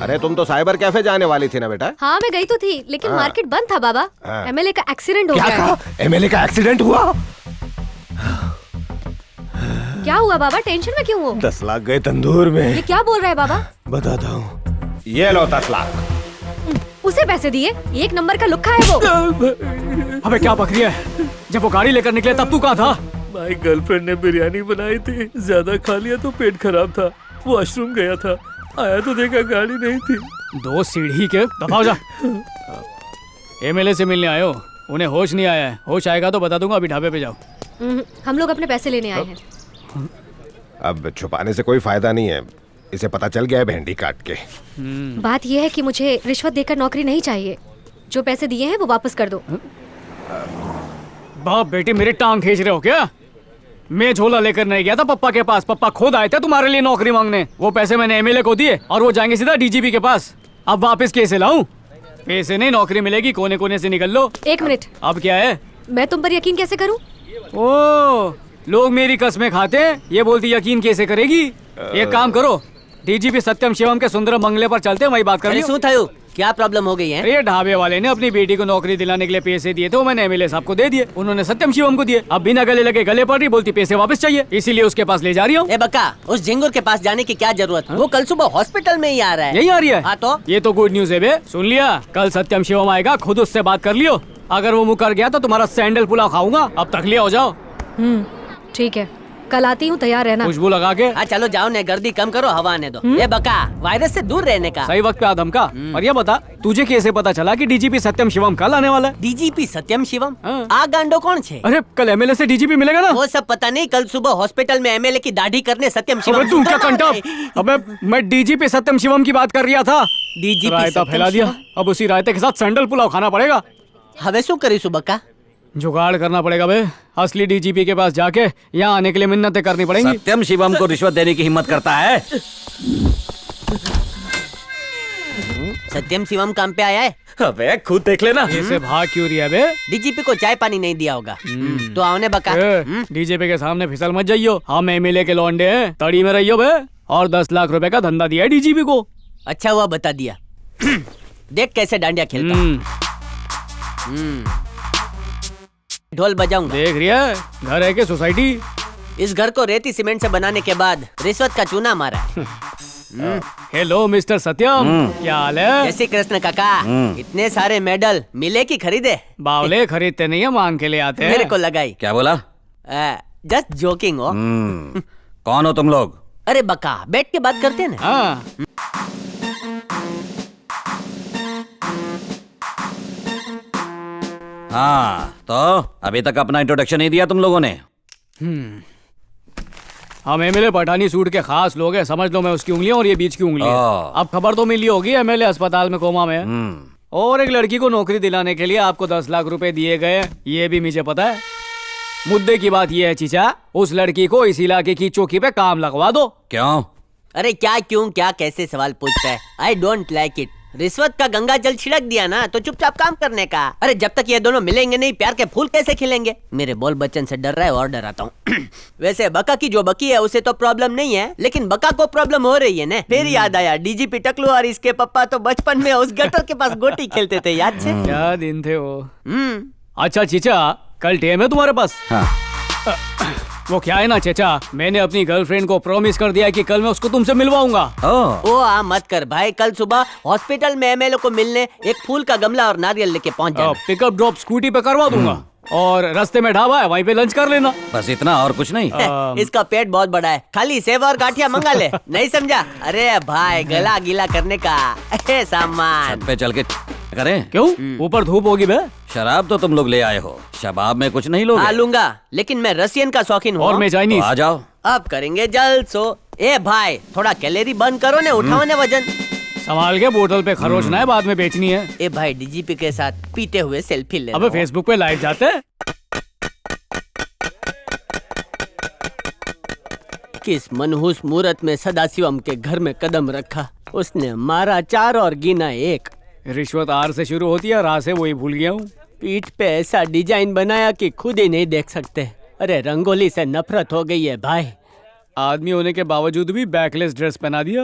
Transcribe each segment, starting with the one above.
अरे तुम तो साइबर कैफे जाने वाली थी ना बेटा? हाँ मैं गई तो थी, लेकिन मार्केट बंद था बाबा। एमएलए का एक्सीडेंट हो क्या गया। कहा? एमएलए का एक्सीडेंट हुआ? क्या हुआ बाबा, टेंशन में क्यों हो? 10 लाख गए तंदूर में। ये क्या बोल रहा है बाबा? बताता हूँ, ये लो 10 लाख। उसे पैसे दिए? एक नंबर का लुक्खा है वो। अबे क्या बक रही है? जब वो गाड़ी लेकर निकले तब तू कहाँ था? भाई गर्लफ्रेंड ने बिरयानी बनाई थी, ज्यादा खा लिया तो पेट खराब था, वॉशरूम गया था, आया तो देखा गाड़ी नहीं थी। 2 सीढ़ी के दबाओ जा। एमएलए से मिलने आए हो, उन्हें होश नहीं आया है। होश आएगा तो बता दूंगा, अभी ढाबे पे जाओ। हम लोग अपने पैसे लेने आए हैं। अब छुपाने से कोई फायदा नहीं है, इसे पता चल गया है भेंडी काट के। बात यह है कि मुझे रिश्वत देकर नौकरी नहीं चाहिए। जो पैसे दिए हैं वो वापस कर दो। बाप बेटी मेरी टांग खींच रहे हो क्या? मैं झोला लेकर नहीं गया था पप्पा के पास, पप्पा खुद आए थे तुम्हारे लिए नौकरी मांगने। वो पैसे मैंने एमएलए को दिए और वो जाएंगे सीधा डीजीपी के पास। अब वापस कैसे लाऊं? पैसे नहीं, नौकरी मिलेगी, कोने कोने से निकल लो। 1 मिनट, अब क्या है? मैं तुम पर यकीन कैसे करूं? ओ, लोग मेरी कस्में खाते हैं, ये बोलती यकीन कैसे करेगी? एक काम करो, डीजीपी सत्यम शिवम के सुंदर बंगले पर चलते हैं, वही बात कर लियो। क्या प्रॉब्लम हो गई है? अरे ढाबे वाले ने अपनी बेटी को नौकरी दिलाने के लिए पैसे दिए थे, वो मैंने एमएलए साहब को दे दिए, उन्होंने सत्यम शिवम को दिए। अब बिना गले लगे गले पड़ रही, बोलती पैसे वापस चाहिए, इसीलिए उसके पास ले जा रही हूँ। ए बक्का, उस झिंगुर के पास जाने की क्या जरूरत? वो कल सुबह हॉस्पिटल में ही आ रहा है। यही आ रही है? हाँ तो ये तो गुड न्यूज है बे। सुन लिया, कल सत्यम शिवम आएगा, खुद उससे बात कर लियो। अगर वो मुकर गया तो तुम्हारा सैंडल पुलाव खाऊंगा। अब तक लिया हो जाओ। ठीक है, कल आती हूँ, तैयार रहना। खुशबू लगा के। हाँ चलो जाओ, ने गर्दी कम करो, हवा आने दो। ये बका, वायरस से दूर रहने का। सही वक्त पे आदम का। और ये बता, तुझे कैसे पता चला कि डीजीपी सत्यम शिवम कल आने वाला है? डीजीपी सत्यम शिवम? हाँ। आ गांडो कौन छे? अरे कल एमएलए से डीजीपी मिलेगा ना? वो सब पता नहीं, कल सुबह हॉस्पिटल में एमएलए की दाढ़ी करने सत्यम शिवम। अबे तू क्या कंटा? अबे मैं डीजीपी सत्यम शिवम की बात कर रहा था। डीजीपी रायता फैला दिया, अब उसी रायते के साथ सैंडल पुलाव खाना पड़ेगा। हवे शू करी सुबह का? जुगाड़ करना पड़ेगा बे। असली डीजीपी के पास जाके यहाँ आने के लिए मिन्नतें करनी पड़ेंगी। सत्यम शिवम को रिश्वत देने की हिम्मत करता है? सत्यम शिवम काम पे आया है? अबे खुद देख लेना। ऐसे भाग क्यों रही है बे? डीजीपी को चाय पानी नहीं दिया होगा। तो आओ ने बका। डीजीपी के सामने फिसल मत जाइयो, हम एमएलए के लौंडे हैं, तड़ी में रहियो बे। और 10 लाख रुपए का धंधा दिया है डीजीपी को। अच्छा हुआ बता दिया। देख कैसे डांडिया खेलता। ढोल बजाऊंगा। देख रही है, घर है के सोसाइटी? इस घर को रेती सीमेंट से बनाने के बाद रिश्वत का चूना मारा। हेलो मिस्टर सत्यम, क्या हाल है? जय श्री कृष्ण काका। इतने सारे मेडल मिले कि खरीदे? बावले खरीदते नहीं है, मांग के ले आते हैं। मेरे को लगाई। क्या बोला? जस्ट जोकिंग हो। कौन हो तुम लोग? अरे बका, बैठ के बात करते हैं ना। हाँ। हाँ तो अभी तक अपना इंट्रोडक्शन नहीं दिया तुम लोगों ने। हम एमएलए पठानी सूट के खास लोग हैं, समझ लो मैं उसकी उंगलियां और ये बीच की उंगली है। अब खबर तो मिली होगी, एमएलए अस्पताल में कोमा में है। और एक लड़की को नौकरी दिलाने के लिए आपको 10 लाख रुपए दिए गए, ये भी मुझे पता है। मुद्दे की बात ये है चीचा, उस लड़की को इस इलाके की चौकी पे काम लगवा दो। क्यों? अरे क्या क्यों क्या कैसे सवाल पूछता है? I don't like it. रिश्वत का गंगा जल छिड़क दिया ना तो चुपचाप काम करने का। अरे जब तक ये दोनों मिलेंगे नहीं, प्यार के फूल कैसे खिलेंगे? मेरे बोल बच्चन से डर रहा है और डराता हूँ। वैसे बका की जो बकी है उसे तो प्रॉब्लम नहीं है, लेकिन बका को प्रॉब्लम हो रही है ना। फिर याद आया, डीजीपी टकलू और इसके पापा तो बचपन में उस गटर के पास गोटी खेलते थे, याद है? क्या दिन थे वो। अच्छा चीचा, कल टाइम है तुम्हारे पास? हाँ। वो क्या है ना चचा, मैंने अपनी गर्लफ्रेंड को प्रॉमिस कर दिया कि कल मैं उसको तुमसे मिलवाऊंगा। ओ आ मत कर भाई, कल सुबह हॉस्पिटल में एमएलए को मिलने एक फूल का गमला और नारियल लेके पहुंच जाना। पिकअप ड्रॉप स्कूटी पे करवा दूंगा और रास्ते में ढाबा है, वहीं पे लंच कर लेना। बस इतना और कुछ नहीं? इसका पेट बहुत बड़ा है, खाली सेव और गाठिया मंगा ले। नहीं समझा? अरे भाई गला गीला करने का सामान। छत पे चल के करें? क्यों? ऊपर धूप होगी बे। शराब तो तुम लोग ले आए हो, शबाब में कुछ नहीं लोगे? हाँ लूंगा, लेकिन मैं रसियन का शौकीन हूँ। और मैं चाइनीज। तो आ जाओ। अब करेंगे जलसो। ए भाई थोड़ा कैलोरी बर्न करो ने, उठाओ ने वजन। संभाल के, बोतल पे खरोचना है, बाद में बेचनी है। ए भाई डीजीपी के साथ पीते हुए सेल्फी ले। अबे फेसबुक पे लाइव जाते हैं। किस मनहूस मुहूर्त में सदाशिवम के घर में कदम रखा, उसने मारा 4 और गिना 1। रिश्वत आर से शुरू होती है, रा से वही भूल गया हूँ। पीठ पे ऐसा डिजाइन बनाया कि खुद ही नहीं देख सकते। अरे रंगोली से नफरत हो गई है भाई। आदमी होने के बावजूद भी बैकलेस ड्रेस पहना दिया।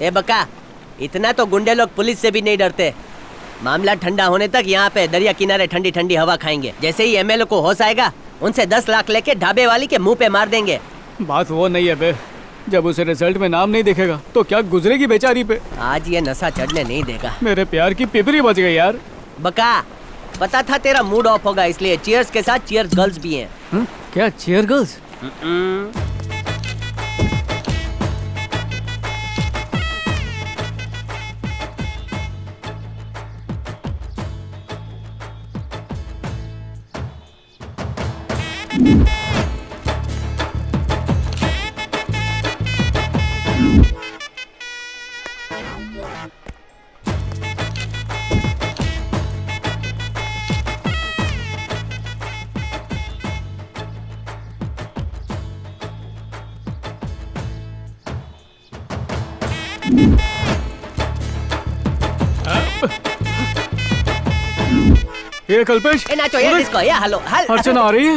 ए बका, इतना तो गुंडे लोग पुलिस से भी नहीं डरते। मामला ठंडा होने तक यहाँ पे दरिया किनारे ठंडी ठंडी हवा खाएंगे। जैसे ही एमएलए को होश आएगा, उनसे 10 लाख लेके ढाबे वाली के मुंह पे मार देंगे। बात वो नहीं है बे, जब उसे रिजल्ट में नाम नहीं दिखेगा तो क्या गुजरेगी बेचारी पे। आज ये नशा चढ़ने नहीं देगा। मेरे प्यार की पिपरी बच गई यार। बका, पता था तेरा मूड ऑफ होगा, इसलिए चीयर्स के साथ चीयर्स गर्ल्स भी हैं। क्या चीयर गर्ल्स? ये कल्पेश, ए नाचो, ये डिस्को, ये हेलो अर्चना आ रही है।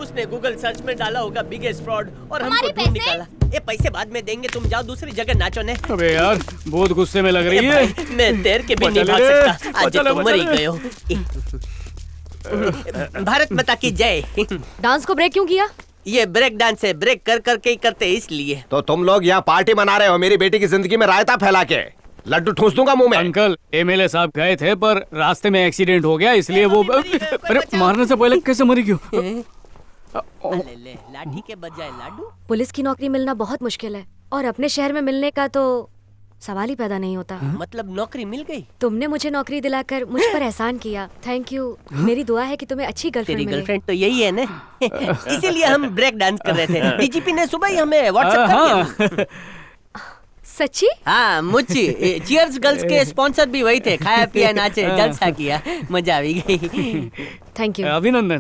उसने गूगल सर्च में डाला होगा बिगेस्ट फ्रॉड और हमको हमारे ढूंढ पैसे? निकाला। ये पैसे बाद में देंगे, तुम जाओ दूसरी जगह नाचो ने। अबे यार, बहुत गुस्से में लग रही ए है। भाई, मैं तैर के भी बचा नहीं ले भाग रे, सकता। आज बचा ले, तुम बचा मर ही ले। गए हो। भारत माता की जय। डांस को ब्रेक क्यों किया? ये ब्रेक डांस है, ब्रेक कर करके ही करते हैं इसलिए। तो तुम लोग यहाँ पार्टी मना रहे हो, मेरी बेटी की जिंदगी में रायता फैला के। लड्डू ठूस दूंगा मुंह में। अंकल, एमएलए साहब गए थे पर रास्ते में एक्सीडेंट हो गया, इसलिए वो अरे मारने से पहले कैसे मरी क्यों? ले ले, लाठी के बजाय लाडू। पुलिस की नौकरी मिलना बहुत मुश्किल है और अपने शहर में मिलने का तो सवाल ही पैदा नहीं होता। मतलब नौकरी मिल गई? तुमने मुझे नौकरी दिलाकर मुझ पर एहसान किया। Thank you. मेरी दुआ है कि तुम्हें अच्छी तेरी गर्लफ्रेंड मिले। गर्लफ्रेंड तो यही है ना। इसीलिए हम ब्रेक डांस कर रहे थे। डीजीपी ने सुबह ही हमें व्हाट्सएप कर दिया। सच्ची? हाँ, मुच्ची। चीयर्स गर्ल्स के स्पॉन्सर भी वही थे। खाया पिया नाचे, जलसा किया, मजा आ गई। Thank you. अभिनंदन।